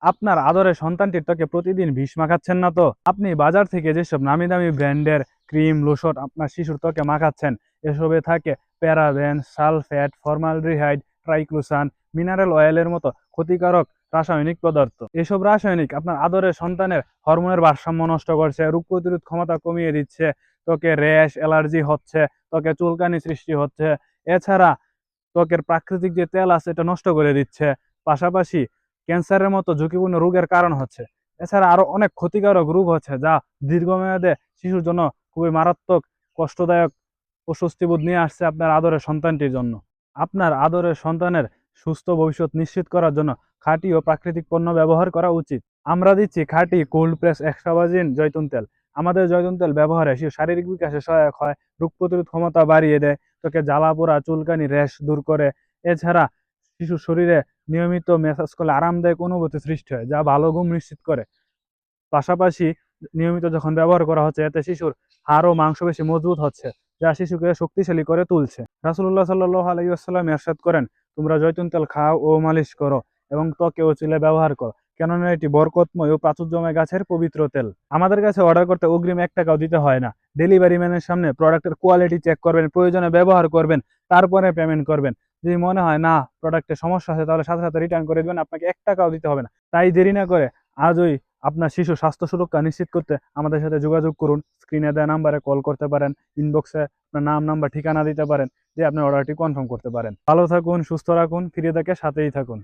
আপনার আদরের সন্তানটির ত্বকে প্রতিদিন বিষ মাখাচ্ছেন না তো? আপনি বাজার থেকে যেসব নামি দামি ব্র্যান্ডের ক্রিম লোশন আপনার শিশুর ত্বকে মাখাচ্ছেন, এসবে থাকে paraben, sulphate, formaldehyde, triclosan, mineral অয়েলের মতো ক্ষতিকারক রাসায়নিক পদার্থ। এসব রাসায়নিক আপনার আদরের সন্তানের হরমোনের ভারসাম্য নষ্ট করছে, রোগ প্রতিরোধ ক্ষমতা কমিয়ে দিচ্ছে, ত্বকে র্যাশ, অ্যালার্জি হচ্ছে, ত্বকে চুলকানি সৃষ্টি হচ্ছে। এছাড়া ত্বকের প্রাকৃতিক যে তেল আছে এটা নষ্ট করে দিচ্ছে। পাশাপাশি ক্যান্সারের মতো ঝুঁকিপূর্ণ রোগের কারণ হচ্ছে। এছাড়া আরো অনেক ক্ষতিকারক রোগ হচ্ছে, যা দীর্ঘমেয়াদে শিশুর জন্য খুবই মারাত্মক, কষ্টদায়ক অস্বস্তিবোধ নিয়ে আসছে আপনার আদরের সন্তানটির জন্য। আপনার আদরের সন্তানের সুস্থ ভবিষ্যৎ নিশ্চিত করার জন্য খাঁটি ও প্রাকৃতিক পণ্য ব্যবহার করা উচিত। আমরা দিচ্ছি খাঁটি কোল্ড প্রেস এক্সট্রা ভার্জিন জৈতুন তেল। আমাদের জৈতুন তেল ব্যবহারে শিশুর শারীরিক বিকাশে সহায়ক হয়, রোগ প্রতিরোধ ক্ষমতা বাড়িয়ে দেয়, ত্বকে জ্বালা পোড়া, চুলকানি, র্যাশ দূর করে। এছাড়া শিশুর শরীরে নিয়মিত ম্যাসাজ করলে আরামদায়ক অনুভূতি সৃষ্টি হয়, যা ভালো ঘুম নিশ্চিত করে। পাশাপাশি নিয়মিত যখন ব্যবহার করা হচ্ছে, এতে শিশুর হাড় ও মাংসপেশি মজবুত হচ্ছে, যা শিশুকে শক্তিশালী করে তুলছে। রাসূলুল্লাহ সাল্লাল্লাহু আলাইহি ওয়াসাল্লাম ইরশাদ করেন, তোমরা জৈতুন তেল খাও ও মালিশ করো এবং ত্বকে ও চুলে ব্যবহার করো, কেননা এটি বরকতময় ও প্রাচুর্যময় গাছের পবিত্র তেল। আমাদের কাছে অর্ডার করতে অগ্রিম 1 টাকাও দিতে হয় না। ডেলিভারি ম্যানের সামনে প্রোডাক্টের কোয়ালিটি চেক করবেন, প্রয়োজনে ব্যবহার করবেন, তারপরে পেমেন্ট করবেন। যদি মনে হয় না প্রোডাক্টে সমস্যা আছে, তাহলে সাথে সাথে রিটার্ন করে দিবেন, আপনাকে 1 টাকাও দিতে হবে না। তাই দেরি না করে আজই আপনার শিশু স্বাস্থ্য সুরক্ষা নিশ্চিত করতে আমাদের সাথে যোগাযোগ করুন। স্ক্রিনে দেওয়া নাম্বারে কল করতে পারেন, ইনবক্সে আপনার নাম, নাম্বার, ঠিকানা দিতে পারেন, দিয়ে আপনার অর্ডারটি কনফার্ম করতে পারেন। ভালো থাকুন, সুস্থ রাখুন, ফিরে থেকে সাথেই থাকুন।